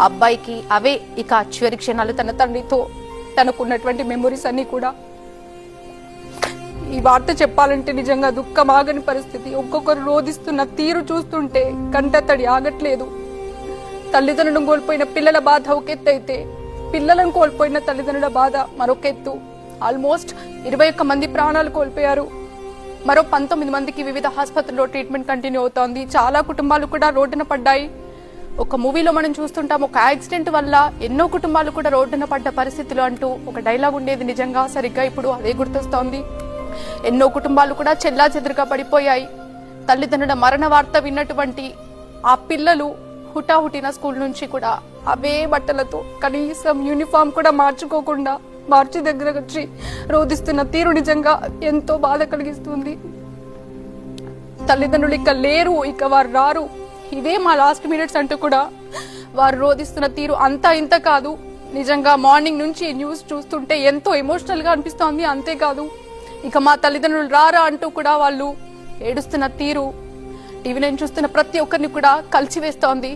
అబ్బాయికి అవే ఇక చివరి క్షణాలు తన తండ్రితో తనకున్నటువంటి మెమొరీస్ అన్ని కూడా. ఈ వార్త చెప్పాలంటే నిజంగా దుఃఖం ఆగని పరిస్థితి. ఒక్కొక్కరు రోధిస్తున్న తీరు చూస్తుంటే కంటతడి ఆగట్లేదు. తల్లిదండ్రులను కోల్పోయిన పిల్లల బాధ ఒక ఎత్తు అయితే, పిల్లలను కోల్పోయిన తల్లిదండ్రుల బాధ మరొక ఎత్తు. ఆల్మోస్ట్ 21 మంది ప్రాణాలు కోల్పోయారు. మరో 19 మందికి వివిధ ఆసుపత్రుల్లో ట్రీట్మెంట్ కంటిన్యూ అవుతోంది. చాలా కుటుంబాలు కూడా రోడ్డున పడ్డాయి. ఒక మూవీలో మనం చూస్తుంటాం, ఒక యాక్సిడెంట్ వల్ల ఎన్నో కుటుంబాలు కూడా రోడ్డున పడ్డ పరిస్థితులు అంటూ ఒక డైలాగ్ ఉండేది. నిజంగా సరిగ్గా ఇప్పుడు అదే గుర్తొస్తోంది. ఎన్నో కుటుంబాలు కూడా చెల్లా చెదురుగా పడిపోయాయి. తల్లిదండ్రుల మరణ వార్త విన్నటువంటి ఆ పిల్లలు హుటాహుటిన స్కూల్ నుంచి కూడా అవే బట్టలతో, కనీసం యూనిఫామ్ కూడా మార్చుకోకుండా మార్చి దగ్గర వచ్చి రోధిస్తున్న తీరు నిజంగా ఎంతో బాధ కలిగిస్తుంది. తల్లిదండ్రులు ఇక లేరు, ఇక వారు రారు, ఇదే మా లాస్ట్ మినిట్స్ అంటూ కూడా వారు రోధిస్తున్న తీరు అంతా ఇంత కాదు. నిజంగా మార్నింగ్ నుంచి న్యూస్ చూస్తుంటే ఎంతో ఎమోషనల్ గా అనిపిస్తోంది. అంతేకాదు ఇక మా తల్లిదండ్రులు రారా అంటూ కూడా వాళ్ళు ఏడుస్తున్న తీరు టీవీ నేను చూస్తున్న ప్రతి ఒక్కరిని కూడా కలిసివేస్తోంది.